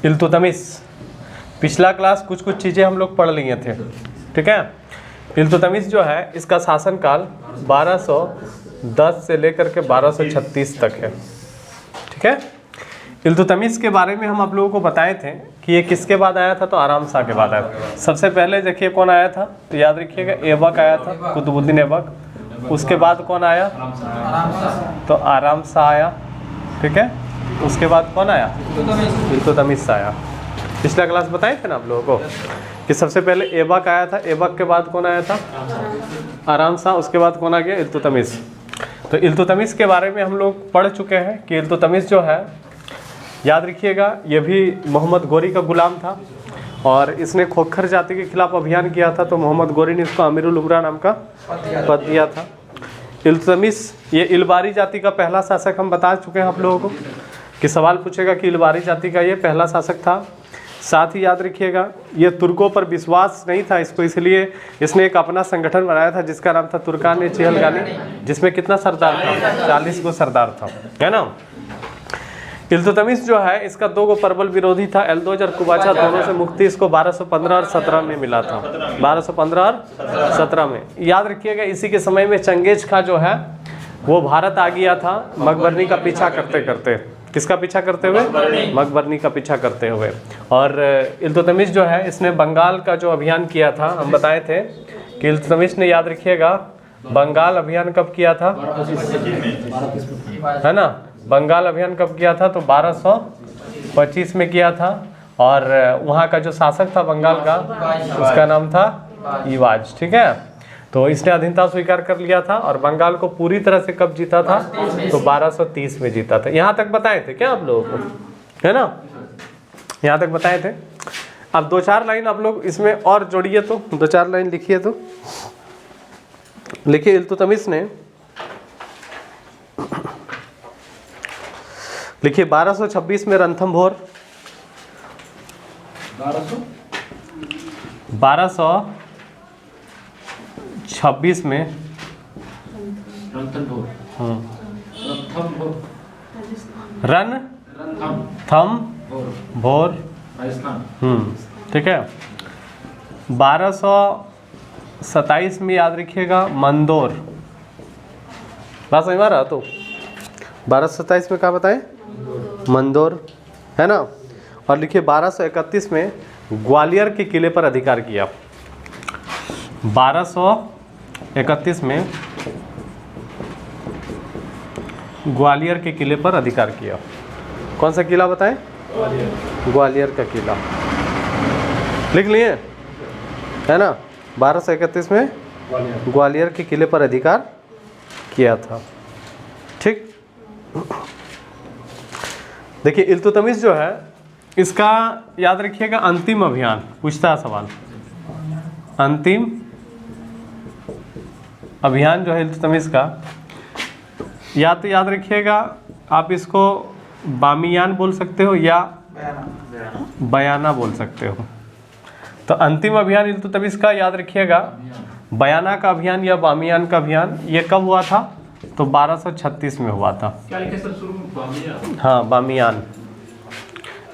इल्तुतमिश। पिछला क्लास कुछ कुछ चीज़ें हम लोग पढ़ लिए थे, ठीक है। इल्तुतमिश जो है इसका शासनकाल 1210 से लेकर के 1236 तक है, ठीक है। इल्तुतमिश के बारे में हम आप लोगों को बताए थे कि ये किसके बाद आया था, तो आराम शाह के बाद आया था। सबसे पहले देखिए कौन आया था, तो याद रखिएगा ऐबक आया था, कुतुबुद्दीन ऐबक। उसके बाद कौन आया, तो आराम शाह आया, ठीक है। उसके बाद कौन आया, इल्तुतमिश आया। पिछला क्लास बताए थे ना आप लोगों को कि सबसे पहले ऐबक आया था, ऐबक के बाद कौन आया था, आराम शाह। उसके बाद कौन आ गया, इल्तुतमिश। तो इल्तुतमिश के बारे में हम लोग पढ़ चुके हैं कि इल्तुतमिश जो है, याद रखिएगा, ये भी मोहम्मद गोरी का गुलाम था और इसने खोखर जाति के खिलाफ अभियान किया था। तो मोहम्मद गोरी ने इसको अमीरुल उमरा नाम का पद दिया था। इल्तुतमिश ये इलबारी जाति का पहला शासक, हम बता चुके हैं आप लोगों को कि सवाल पूछेगा कि इलबारी जाति का ये पहला शासक था। साथ ही याद रखिएगा ये तुर्कों पर विश्वास नहीं था इसको, इसलिए इसने एक अपना संगठन बनाया था जिसका नाम था तुर्कान चिहलगानी, जिसमें कितना सरदार था, 40 गो सरदार था, है ना। इल्तुतमिश जो है इसका 2 गो प्रबल विरोधी था, एल्दोज और कुबाचा, दोनों से मुक्ति इसको 1215 और 17 में मिला था, 1215 और 17 में। याद रखिएगा इसी के समय में चंगेज खां जो है वो भारत आ गया था मकबरनी का पीछा करते करते। किसका पीछा करते हुए, मकबरनी का पीछा करते हुए। और इल्तुतमिश जो है इसने बंगाल का जो अभियान किया था, हम बताए थे कि इल्तुतमिश ने, याद रखिएगा, बंगाल अभियान कब किया था, है ना। बंगाल अभियान कब किया था, तो 1225 में किया था। और वहाँ का जो शासक था बंगाल का, उसका नाम था इवाज, ठीक है। तो इसने अधीनता स्वीकार कर लिया था और बंगाल को पूरी तरह से कब जीता था, तो 1230 में जीता था। यहाँ तक बताए थे क्या आप लोगों को, है ना, यहाँ तक बताए थे। अब 2-4 लाइन आप लोग इसमें और जोड़िए, तो 2-4 लाइन लिखिए। तो लिखिए, इल्तुतमिश ने, लिखिए 1226 में रणथंभोर, 1226 में रणथंभोर, ठीक है। 1227 में याद रखिएगा मंदोर। बात समझ में आ रहा, तो 1227 में क्या बताएं, मंदोर, है ना। और लिखिए 1231 में ग्वालियर के किले पर अधिकार किया। 1231 में ग्वालियर के किले पर अधिकार किया। कौन सा किला बताएं, ग्वालियर का किला, लिख लिए, है ना। 1231 में ग्वालियर के किले पर अधिकार किया था, ठीक। देखिए इल्तुतमिश जो है इसका, याद रखिएगा, अंतिम अभियान पूछता है सवाल, अंतिम अभियान जो है इल्तुतमिश का, या तो याद रखिएगा आप इसको बामियान बोल सकते हो या बयाना बोल सकते हो। तो अंतिम अभियान इल्तुतमिश का, याद रखिएगा, बयाना का अभियान या बामियान का अभियान, ये कब हुआ था, तो 1236 में हुआ था। क्या लिखे सर शुरू में, बामियान? हाँ, बामियान।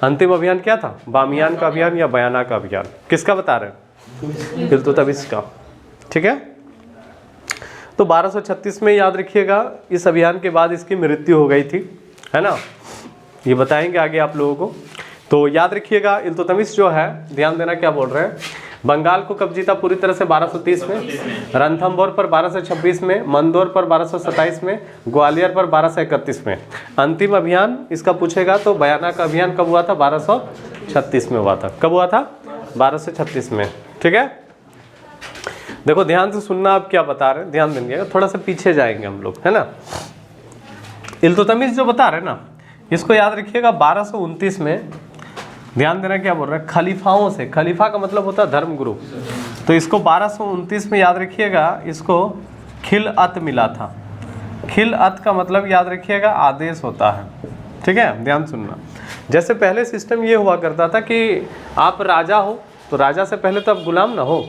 अंतिम अभियान क्या था, बामियान का अभियान या बयाना का अभियान। किसका बता रहे हैं, इल्तुतमिश का, ठीक है। तो 1236 में याद रखिएगा इस अभियान के बाद इसकी मृत्यु हो गई थी, है ना। ये बताएंगे आगे आप लोगों को। तो याद रखिएगा इल्तुतमिश जो है, ध्यान देना क्या बोल रहे हैं, बंगाल को कब जीता पूरी तरह से, 1230 में, रणथंभोर पर 1226 में, मंदोर पर 1227 में, ग्वालियर पर 1231 में। अंतिम अभियान इसका पूछेगा तो बयाना का अभियान कब हुआ था, 1236 में हुआ था। कब हुआ था, 1236 में, ठीक है। देखो ध्यान से सुनना, आप क्या बता रहे हैं, ध्यान देंगे, थोड़ा सा पीछे जाएंगे हम लोग, है ना। इल्तुतमिश जो बता रहे हैं ना, इसको याद रखिएगा 1229 में, ध्यान देना क्या बोल रहा है, खलीफाओं से, खलीफा का मतलब होता है धर्मगुरु, तो इसको 1229 में याद रखिएगा इसको खिलअत मिला था। खिलअत का मतलब याद रखिएगा आदेश होता है, ठीक है, ध्यान सुनना। जैसे पहले सिस्टम ये हुआ करता था कि आप राजा हो तो राजा से पहले तो आप गुलाम ना हो,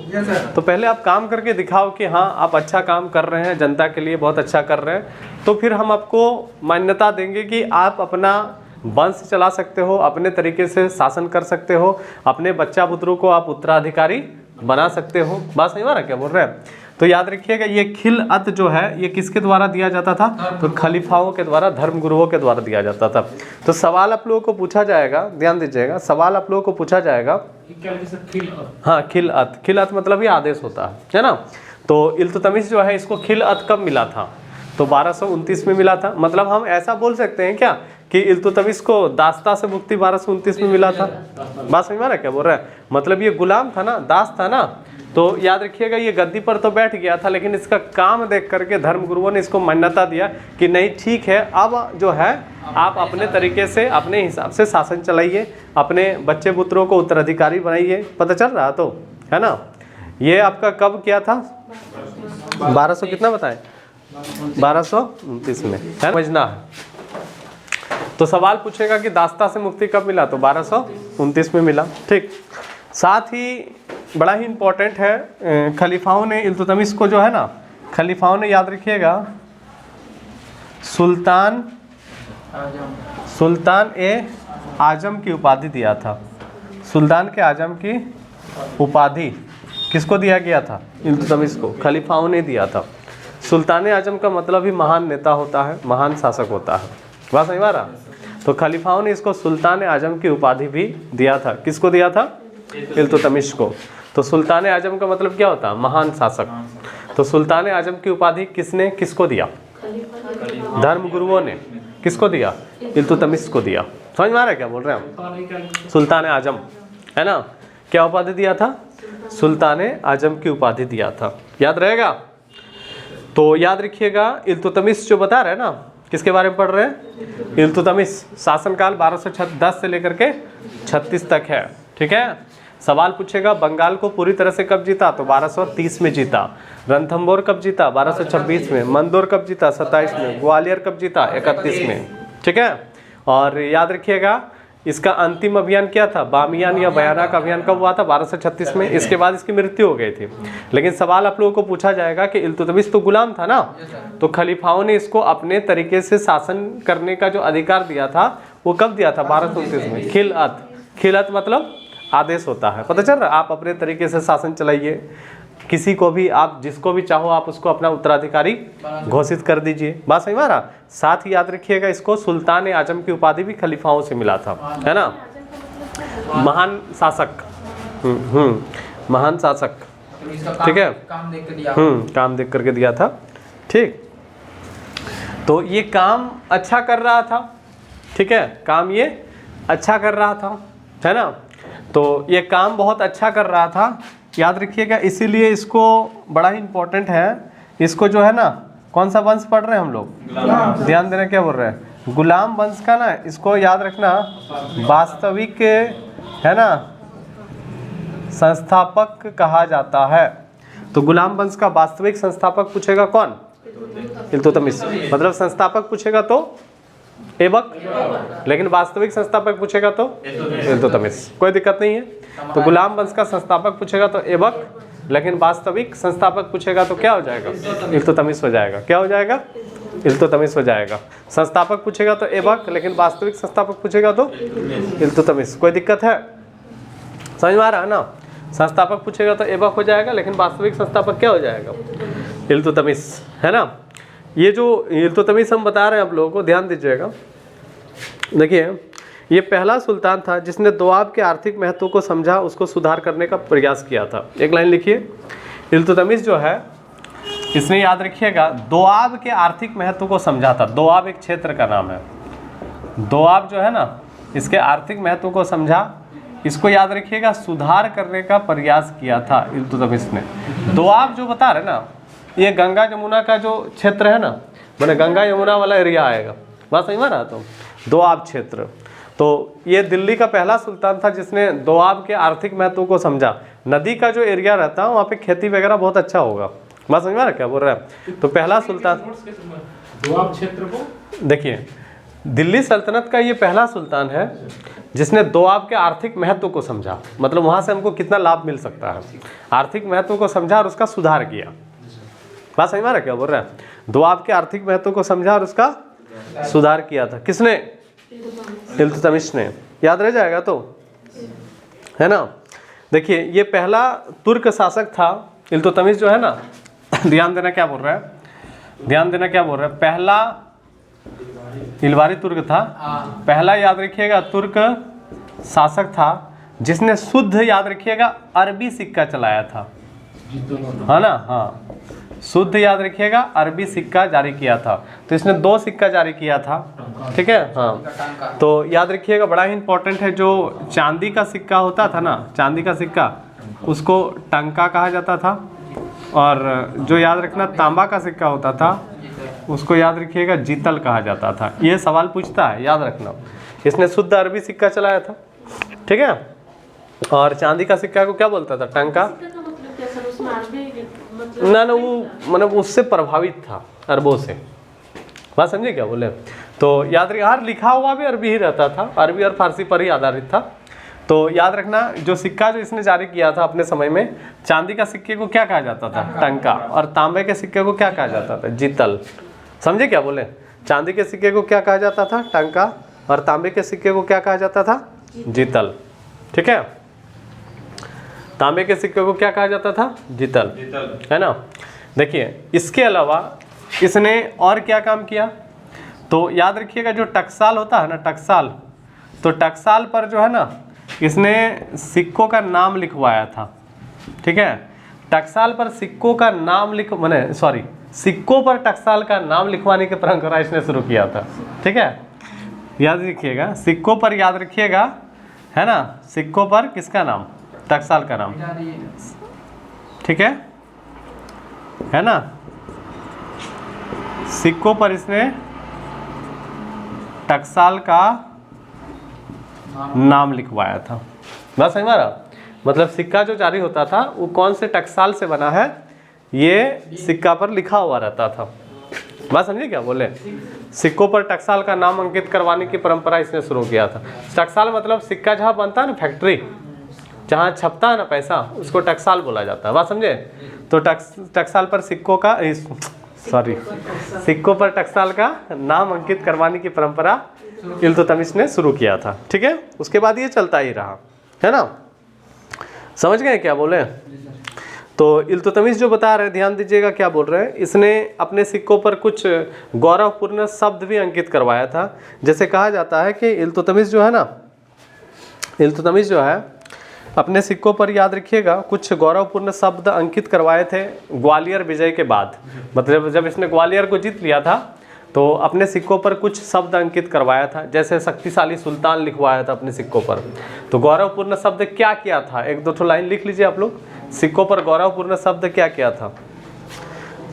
तो पहले आप काम करके दिखाओ कि हाँ आप अच्छा काम कर रहे हैं, जनता के लिए बहुत अच्छा कर रहे हैं, तो फिर हम आपको मान्यता देंगे कि आप अपना वंश चला सकते हो, अपने तरीके से शासन कर सकते हो, अपने बच्चा पुत्रों को आप उत्तराधिकारी बना सकते हो। बात समझ में आ रहा है क्या बोल रहे हैं? तो याद रखिएगा ये खिलअत जो है ये किसके द्वारा दिया जाता था? तो खलीफाओं के द्वारा, धर्म गुरुओं के द्वारा दिया जाता था। तो सवाल आप लोगों को पूछा जाएगा, ध्यान दीजिएगा, सवाल आप लोगों को पूछा जाएगा। हाँ, खिलअत, खिलअत मतलब ये आदेश होता है ना। तो इल्तुतमिश जो है इसको खिलअत कब मिला था? तो 1229 में मिला था। मतलब हम ऐसा बोल सकते हैं क्या कि इल्तुतमिश को दास्ता से मुक्ति 1229 में मिला था? बात समझ में आ रहा है क्या बोल रहा है? मतलब ये गुलाम था ना, दास था ना, तो याद रखिएगा ये गद्दी पर तो बैठ गया था, लेकिन इसका काम देख करके धर्म गुरुओं ने इसको मान्यता दिया कि नहीं ठीक है, अब जो है आप अपने तरीके से, अपने हिसाब से शासन चलाइए, अपने बच्चे पुत्रों को उत्तराधिकारी बनाइए। पता चल रहा तो है ना? ये आपका कब किया था? 1200 कितना बताएं? 1229 में, है समझना है। तो सवाल पूछेगा कि दास्ता से मुक्ति कब मिला? तो 1229 में मिला। ठीक, साथ ही बड़ा ही इम्पोर्टेंट है, खलीफाओं ने इल्तुतमिश को जो है ना, खलीफाओं ने याद रखिएगा सुल्तान ए आजम की उपाधि दिया था। सुल्तान के आजम की उपाधि किसको दिया गया था? इल्तुतमिश को, खलीफाओं ने दिया था। सुल्तान आजम का मतलब ही महान नेता होता है, महान शासक होता है। बात समझ में आ रहा? तो खलीफाओं ने इसको सुल्तान आजम की उपाधि भी दिया था। किसको दिया था? इल्तुतमिश को। तो सुल्तान आजम का मतलब क्या होता है? महान शासक। तो सुल्तान आजम की उपाधि किसने किसको दिया? धर्म गुरुओं ने। किसको दिया? इल्तुतमिश को दिया। समझ में आ रहा है क्या बोल रहे हैं हम? सुल्तान आजम, है ना? क्या उपाधि दिया था? सुल्तान आजम की उपाधि दिया था। याद रहेगा? तो याद रखिएगा, इल्तुतमिश जो बता रहे हैं ना, किसके बारे में पढ़ रहे हैं? इल्तुतमिश शासनकाल 1210 से लेकर के 36 तक है। ठीक है, सवाल पूछेगा बंगाल को पूरी तरह से कब जीता? तो 1230 में जीता। रणथंभौर कब जीता? 1226 में। मंदोर कब जीता? 27 में। ग्वालियर कब जीता? 31 में। ठीक है, और याद रखिएगा इसका अंतिम अभियान क्या था? बामियान या बयाना का अभियान कब हुआ था? 1236 में। इसके बाद इसकी मृत्यु हो गई थी। लेकिन सवाल आप लोगों को पूछा जाएगा कि इल्तुतमिश तो गुलाम था ना, तो खलीफाओं ने इसको अपने तरीके से शासन करने का जो अधिकार दिया था वो कब दिया था? 1229 में। खिलअत, खिलअत मतलब आदेश होता है। पता चल रहा? आप अपने तरीके से शासन चलाइए, किसी को भी आप जिसको भी चाहो आप उसको अपना उत्तराधिकारी घोषित कर दीजिए। बात समझ में आ रहा? साथ ही याद रखिएगा इसको सुल्तान आजम की उपाधि भी खलीफाओं से मिला था, है ना? महान शासक, महान शासक। ठीक है, काम देख करके दिया था। ठीक, तो ये काम अच्छा कर रहा था। ठीक है, काम ये अच्छा कर रहा था, है ना? तो ये काम बहुत अच्छा कर रहा था, याद रखिएगा। इसीलिए इसको बड़ा ही इम्पोर्टेंट है, इसको जो है ना, कौन सा वंश पढ़ रहे हैं हम लोग? ध्यान देना, क्या बोल रहे हैं? गुलाम वंश का ना, इसको याद रखना, वास्तविक, है ना, संस्थापक कहा जाता है। तो गुलाम वंश का वास्तविक संस्थापक पूछेगा कौन? इल्तुतमिश। मतलब संस्थापक पूछेगा तो ऐबक, लेकिन वास्तविक संस्थापक पूछेगा तो इल्तुतमिश। कोई दिक्कत नहीं है। तो गुलाम वंश का संस्थापक पूछेगा तो ऐबक, लेकिन वास्तविक संस्थापक पूछेगा तो क्या हो जाएगा? इल्तुतमिश हो जाएगा। क्या हो जाएगा? इल्तुतमिश हो जाएगा। संस्थापक पूछेगा तो ऐबक, लेकिन वास्तविक संस्थापक पूछेगा तो इल्तुतमिश। कोई दिक्कत है? समझ में आ रहा है ना? संस्थापक पूछेगा तो ऐबक हो जाएगा, लेकिन वास्तविक संस्थापक क्या हो जाएगा? इल्तुतमिश, है ना? ये जो इल्तुतमिश हम बता रहे हैं आप लोगों को, ध्यान दीजिएगा। देखिए, ये पहला सुल्तान था जिसने दोआब के आर्थिक महत्व को समझा, उसको सुधार करने का प्रयास किया था। एक लाइन लिखिए, इल्तुतमिश जो है इसने, याद रखिएगा, दोआब के आर्थिक महत्व को समझा था। दोआब एक क्षेत्र का नाम है। दोआब जो है ना, इसके आर्थिक महत्व को समझा, इसको याद रखिएगा, सुधार करने का प्रयास किया था इल्तुतमिश ने। दोआब जो बता रहे ना, ये गंगा यमुना का जो क्षेत्र है ना, मैंने गंगा यमुना वाला एरिया आएगा। बात सही में रहा? तो दोआब क्षेत्र, तो ये दिल्ली का पहला सुल्तान था जिसने दोआब के आर्थिक महत्व को समझा। नदी का जो एरिया रहता है वहाँ पे खेती वगैरह बहुत अच्छा होगा। बात समझ में आ रहा? क्या बोल रहे हैं? तो पहला सुल्तान दोआब क्षेत्र को देखिए, दिल्ली सल्तनत का ये पहला सुल्तान है जिसने दोआब के आर्थिक महत्व को समझा। मतलब वहाँ से हमको कितना लाभ मिल सकता है, आर्थिक महत्व को समझा और उसका सुधार किया। बात समझ में आ रहा? क्या बोल रहे हैं? दोआब के आर्थिक महत्व को समझा और उसका सुधार किया था। किसने? इल्तुतमिश ने, याद रह जाएगा तो, है ना। देखिए ये पहला तुर्क शासक था इल्तुतमिश जो है ना, ध्यान देना क्या बोल रहा है, ध्यान देना क्या बोल रहा है, पहला इलवारी तुर्क था, पहला याद रखिएगा तुर्क शासक था जिसने शुद्ध, याद रखिएगा, अरबी सिक्का चलाया था, है ना। हाँ, शुद्ध याद रखिएगा अरबी सिक्का जारी किया था। तो इसने 2 सिक्का जारी किया था, ठीक है। हाँ, तो याद रखिएगा बड़ा ही इंपॉर्टेंट है, जो चांदी का सिक्का होता था ना, चांदी का सिक्का, उसको टंका कहा जाता था, और जो याद रखना तांबा का सिक्का होता था उसको याद रखिएगा जीतल कहा जाता था। ये सवाल पूछता है, याद रखना। इसने शुद्ध अरबी सिक्का चलाया था, ठीक है। और चांदी का सिक्का को क्या बोलता था, टंका। ना वो मतलब उससे प्रभावित था, अरबों से, बात समझे क्या बोले। तो याद रखिए हर लिखा हुआ भी अरबी ही रहता था, अरबी और फारसी पर ही आधारित था। तो याद रखना जो सिक्का जो इसने जारी किया था अपने समय में, चांदी का सिक्के को क्या कहा जाता था, टंका, और तांबे के सिक्के को क्या कहा जाता था, जीतल। समझे क्या बोले, चांदी के सिक्के को क्या कहा जाता था, टंका, और तांबे के सिक्के को क्या कहा जाता था, जीतल, ठीक है। तांबे के सिक्के को क्या कहा जाता था, जीतल, है ना। देखिए इसके अलावा इसने और क्या काम किया, तो याद रखिएगा जो टकसाल होता है ना, टकसाल, तो टकसाल पर जो है ना इसने सिक्कों का नाम लिखवाया था, ठीक है। टकसाल पर सिक्कों का नाम सिक्कों पर टकसाल का नाम लिखवाने की परंपरा इसने शुरू किया था, ठीक है। याद रखिएगा सिक्कों पर, याद रखिएगा, है ना, सिक्कों पर किसका नाम, टकसाल का नाम, ठीक है ना। सिक्कों पर इसने टकसाल का नाम लिखवाया था, बात समझ में आ रहा। मतलब सिक्का जो जारी होता था वो कौन से टकसाल से बना है, ये सिक्का पर लिखा हुआ रहता था, बात समझिए क्या बोले। सिक्कों पर टकसाल का नाम अंकित करवाने की परंपरा इसने शुरू किया था। टकसाल मतलब सिक्का जहाँ बनता है ना, फैक्ट्री जहाँ छपता है ना पैसा, उसको टकसाल बोला जाता है, बात समझे। तो टकसाल पर सिक्कों पर टकसाल का नाम अंकित करवाने की परंपरा इल्तुतमिश ने शुरू किया था, ठीक है। उसके बाद ये चलता ही रहा, है ना, समझ गए क्या बोले। तो इल्तुतमिश जो बता रहे हैं, ध्यान दीजिएगा क्या बोल रहे हैं, इसने अपने सिक्कों पर कुछ गौरवपूर्ण शब्द भी अंकित करवाया था। जैसे कहा जाता है कि इल्तुतमिश जो है अपने सिक्कों पर, याद रखिएगा, कुछ गौरवपूर्ण शब्द अंकित करवाए थे ग्वालियर विजय के बाद। मतलब जब इसने ग्वालियर को जीत लिया था तो अपने सिक्कों पर कुछ शब्द अंकित करवाया था, जैसे शक्तिशाली सुल्तान लिखवाया था अपने सिक्कों पर। तो गौरवपूर्ण शब्द क्या किया था, 1-2 लाइन लिख लीजिए आप लोग। सिक्कों पर गौरवपूर्ण शब्द क्या किया था,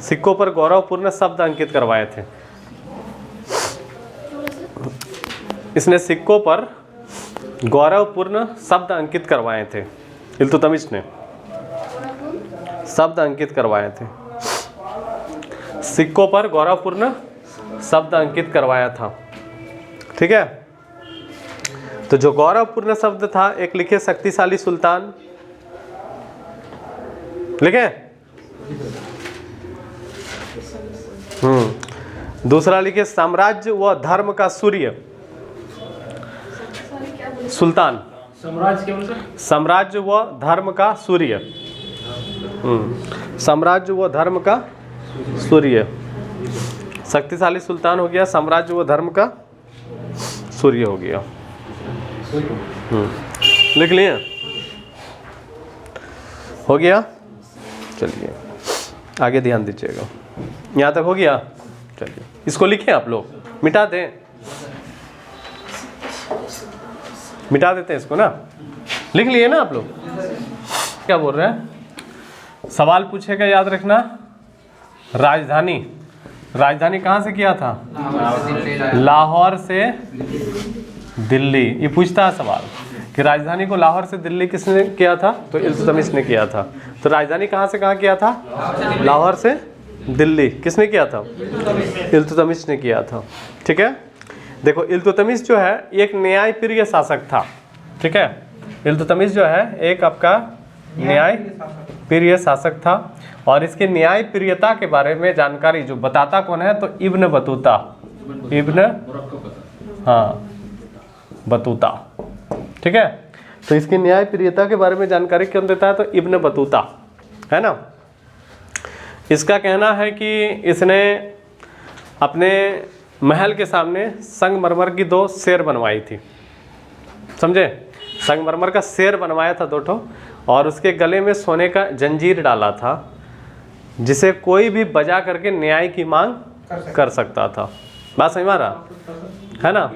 सिक्कों पर गौरवपूर्ण शब्द अंकित करवाए थे। इसने सिक्कों पर गौरवपूर्ण शब्द अंकित करवाए थे, इल्तुतमिश ने शब्द अंकित करवाए थे, सिक्कों पर गौरवपूर्ण शब्द अंकित करवाया था, ठीक है। तो जो गौरवपूर्ण शब्द था, एक लिखे शक्तिशाली सुल्तान, लिखे, दूसरा लिखे साम्राज्य व धर्म का सूर्य, सुल्तान, साम्राज्य व धर्म का सूर्य, साम्राज्य व धर्म का सूर्य, शक्तिशाली सुल्तान हो गया, साम्राज्य व धर्म का सूर्य हो गया। लिख लिए, हो गया। चलिए आगे ध्यान दीजिएगा, यहाँ तक हो गया। चलिए इसको लिखें आप लोग, मिटा दें, मिटा देते हैं इसको ना, लिख लिए ना आप लोग। क्या बोल रहे हैं, सवाल पूछेगा, याद रखना। राजधानी, राजधानी कहाँ से किया था, लाहौर से दिल्ली। ये पूछता है सवाल कि राजधानी को लाहौर से दिल्ली किसने किया था, तो इल्तुतमिश ने किया था। तो राजधानी कहाँ से कहाँ किया था, लाहौर से दिल्ली, किसने किया था, इल्तुतमिश ने किया था, ठीक है। देखो इल्तुतमिश जो है एक न्यायप्रिय शासक था, ठीक है। इल्तुतमिश जो है एक आपका न्यायप्रिय शासक था, और इसके न्यायप्रियता के बारे में जानकारी जो बताता कौन है, तो इब्न बतूता, बतूता। ठीक है, तो इसकी न्यायप्रियता के बारे में जानकारी कौन देता है? तो इब्न बतूता, है ना। इसका कहना है कि इसने अपने महल के सामने संगमरमर की 2 शेर बनवाई थी, समझे। संगमरमर का शेर बनवाया था 2 ठो, और उसके गले में सोने का जंजीर डाला था, जिसे कोई भी बजा करके न्याय की मांग कर सकता था। बात समझ में आ रहा है ना?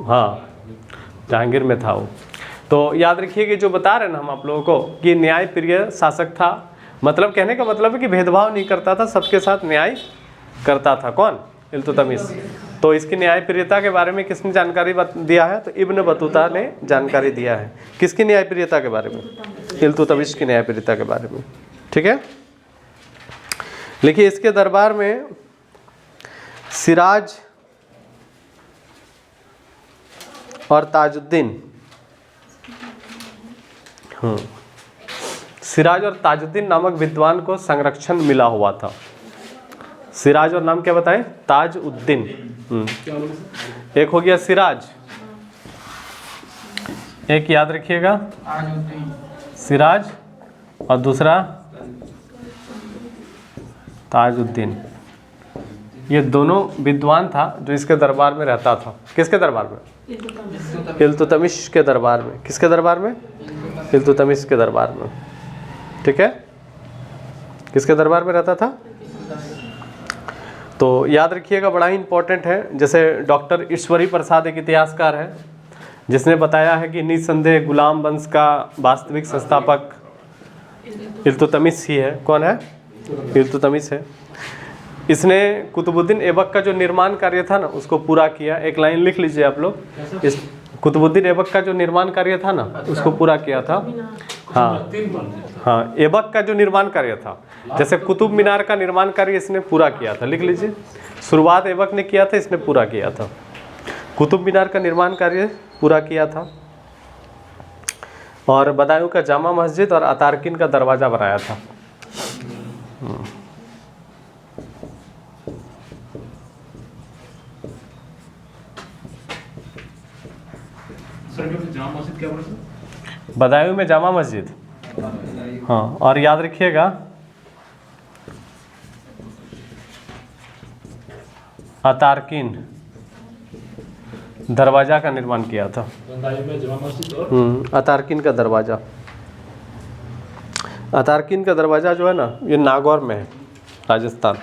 हाँ, जहांगीर में था वो। तो याद रखिए कि जो बता रहे हैं ना हम आप लोगों को कि न्याय प्रिय शासक था, मतलब कहने का मतलब है कि भेदभाव नहीं करता था, सबके साथ न्याय करता था। कौन? इल्तुतमिश। तो इसकी न्यायप्रियता के बारे में किसने जानकारी दिया है? तो इब्न बतूता ने जानकारी दिया है। किसकी न्यायप्रियता के बारे में? इल्तुतमिश की न्यायप्रियता के बारे में। ठीक है, लिखिए इसके दरबार में सिराज और ताजुद्दीन, सिराज और ताजुद्दीन नामक विद्वान को संरक्षण मिला हुआ था। सिराज और नाम क्या बताएं? ताजुद्दीन। एक हो गया सिराज, एक याद रखिएगा सिराज, और दूसरा ताजुद्दीन। ये दोनों विद्वान था जो इसके दरबार में रहता था। किसके दरबार में? इल्तुतमिश के दरबार में। किसके दरबार में? इल्तुतमिश के दरबार में। ठीक है, किसके दरबार में रहता था? तो याद रखिएगा, बड़ा ही इंपॉर्टेंट है। जैसे डॉक्टर ईश्वरी प्रसाद एक इतिहासकार है, जिसने बताया है कि निस्संदेह गुलाम वंश का वास्तविक संस्थापक इल्तुतमिश ही है। कौन है? इल्तुतमिश है। इसने कुतुबुद्दीन ऐबक का जो निर्माण कार्य था ना, उसको पूरा किया। एक लाइन लिख लीजिए आप लोग, इस कुतुबुद्दीन ऐबक का जो निर्माण कार्य था ना, उसको पूरा किया था। हाँ, ऐबक का जो निर्माण कार्य था, जैसे कुतुब मीनार का निर्माण कार्य इसने पूरा किया था। लिख लीजिए, शुरुआत ऐबक ने किया था, इसने पूरा किया था। कुतुब मीनार का निर्माण कार्य पूरा किया था, और बदायूं का जामा मस्जिद और अतारकिन का दरवाज़ा बनाया था। बदायूं में जामा मस्जिद, हाँ। और याद रखिएगा अतारकिन दरवाज़ा का निर्माण किया था। अतारकिन का दरवाज़ा, अतारकिन का दरवाज़ा जो है ना, ये नागौर में है, राजस्थान।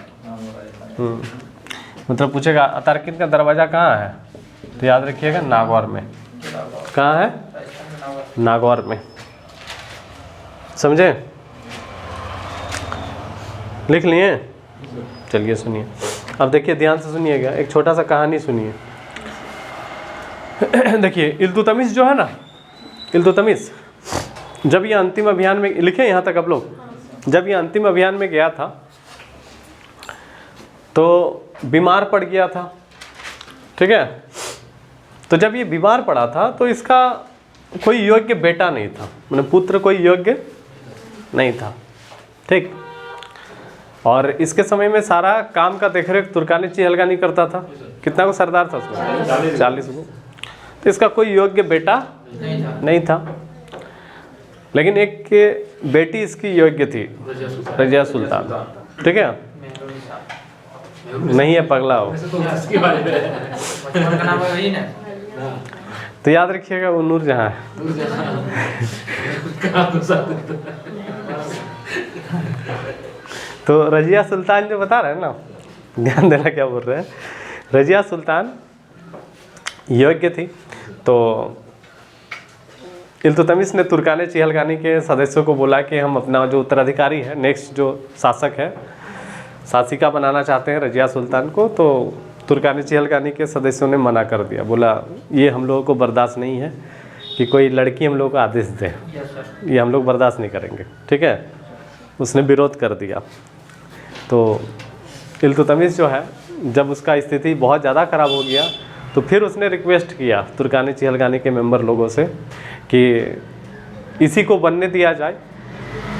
मतलब पूछेगा अतारकिन का दरवाज़ा कहाँ है, तो याद रखिएगा नागौर में। कहाँ है? नागौर में, समझे? लिख लिए? चलिए सुनिए, अब देखिए ध्यान से सुनिएगा, एक छोटा सा कहानी सुनिए। देखिए इल्तुतमिश जो है ना, इल्तुतमिश जब ये अंतिम अभियान में, लिखे यहाँ तक आप लोग, जब ये अंतिम अभियान में गया था तो बीमार पड़ गया था। ठीक है, तो जब ये बीमार पड़ा था तो इसका कोई योग्य बेटा नहीं था, मतलब पुत्र कोई योग्य नहीं था। ठीक, और इसके समय में सारा काम का देखरेख तुर्कानी चिहलगानी करता था। कितना को सरदार था उसमें? 40 को। तो इसका कोई योग्य बेटा नहीं था, लेकिन एक बेटी इसकी योग्य थी, रजिया सुल्तान। ठीक है, नहीं है, पगला हो। तो याद रखिएगा वो नूरजहां है। तो रजिया सुल्तान जो बता रहे हैं ना, ध्यान देना क्या बोल रहे हैं। रजिया सुल्तान योग्य थी। तो इल्तुतमिश ने तुर्कानी चिहलगानी के सदस्यों को बोला कि हम अपना जो उत्तराधिकारी है, नेक्स्ट जो शासक है, शासिका बनाना चाहते हैं रजिया सुल्तान को। तो तुर्कानी चिहलगानी के सदस्यों ने मना कर दिया, बोला ये हम लोगों को बर्दाश्त नहीं है कि कोई लड़की हम लोगों को आदेश दे, ये हम लोग बर्दाश्त नहीं करेंगे। ठीक है, उसने विरोध कर दिया। तो इल्तुतमिश जो है, जब उसका स्थिति बहुत ज़्यादा ख़राब हो गया तो फिर उसने रिक्वेस्ट किया तुर्कानी चिहलगानी के मेंबर लोगों से कि इसी को बनने दिया जाए,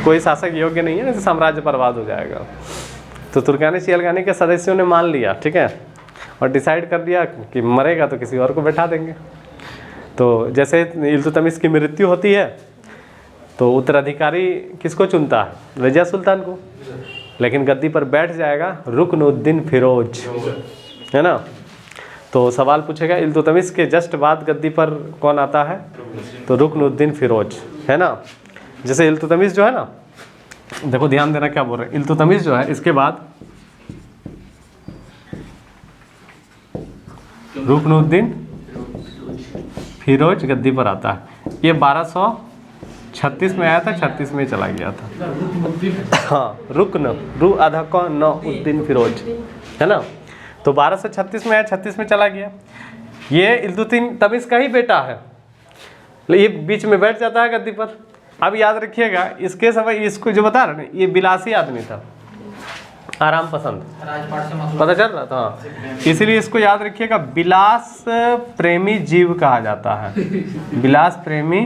कोई शासक योग्य नहीं है, नहीं तो साम्राज्य बर्बाद हो जाएगा। तो तुर्कानी चिहलगानी के सदस्यों ने मान लिया। ठीक है, और डिसाइड कर दिया कि मरेगा तो किसी और को बैठा देंगे। तो जैसे इल्तुतमिश की मृत्यु होती है तो उत्तराधिकारी किसको चुनता है? रजिया सुल्तान को। लेकिन गद्दी पर बैठ जाएगा रुकनुद्दीन फिरोज, है ना। तो सवाल पूछेगा इल्तुतमिश के जस्ट बाद गद्दी पर कौन आता है? तो रुकनुद्दीन फिरोज, है ना। जैसे इल्तुतमिश जो है ना, देखो ध्यान देना क्या बोल रहे हैं। इल्तुतमिश जो है इसके बाद रुकनुद्दीन फिरोज गद्दी पर आता है। ये 1236 में आया था, 36 में चला गया था। हाँ, रुकन रू आधा को न उद्दीन फिरोज, है ना। तो 1236 में आया, 36 में चला गया। ये इल्तुतमिश का ही बेटा है, ये बीच में बैठ जाता है गद्दी पर। अब याद रखिएगा इसके समय इसको जो बता रहे ना, ये बिलासी आदमी था, आराम पसंद, पता चल रहा था। हाँ, इसीलिए इसको याद रखिएगा विलास प्रेमी जीव कहा जाता है। विलास प्रेमी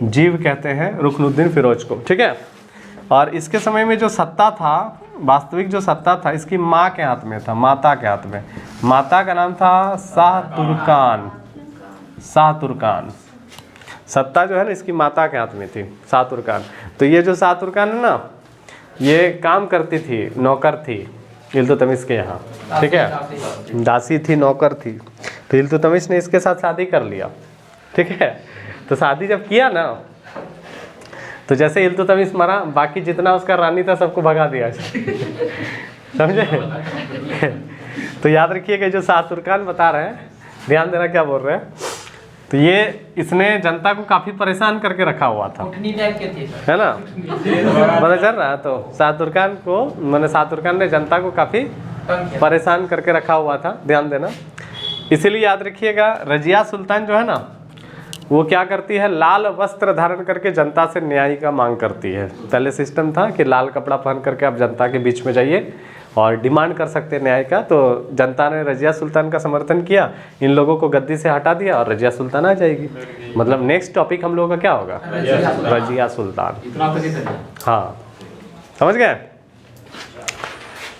जीव कहते हैं रुकनुद्दीन फिरोज को, ठीक है। और इसके समय में जो सत्ता था, वास्तविक जो सत्ता था, इसकी माँ के हाथ में था, माता के हाथ में। माता का नाम था शाह तुर्कान। शाह तुर्कान सत्ता जो है ना इसकी माता के हाथ में थी, शाह तुर्कान। तो ये जो शाह तुर्कान है ना, ये काम करती थी, नौकर थी इल्तुतमिश के यहाँ, ठीक है। दासी थी, नौकर थी। तो इल्तुतमिश ने इसके साथ शादी कर लिया, ठीक है। तो शादी जब किया ना, तो जैसे इल्तुतमिश मरा, बाकी जितना उसका रानी था सबको भगा दिया, समझे। तो याद रखिएगा जो शाह तुर्कान बता रहे हैं, ध्यान देना क्या बोल रहे हैं। तो ये इसने जनता को काफ़ी परेशान करके रखा हुआ था, है ना, पता चल रहा है। तो शाह तुर्कान को, मैंने शाह तुर्कान ने जनता को काफ़ी परेशान करके रखा हुआ था, ध्यान देना। इसीलिए याद रखिएगा रजिया सुल्तान जो है ना, वो क्या करती है, लाल वस्त्र धारण करके जनता से न्याय का मांग करती है। पहले सिस्टम था कि लाल कपड़ा पहन करके आप जनता के बीच में जाइए और डिमांड कर सकते हैं न्याय का। तो जनता ने रजिया सुल्तान का समर्थन किया, इन लोगों को गद्दी से हटा दिया और रजिया सुल्तान आ जाएगी। मतलब नेक्स्ट टॉपिक हम लोगों का क्या होगा? रजिया सुल्तान। हाँ, समझ गए।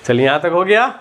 चलिए यहाँ तक हो गया।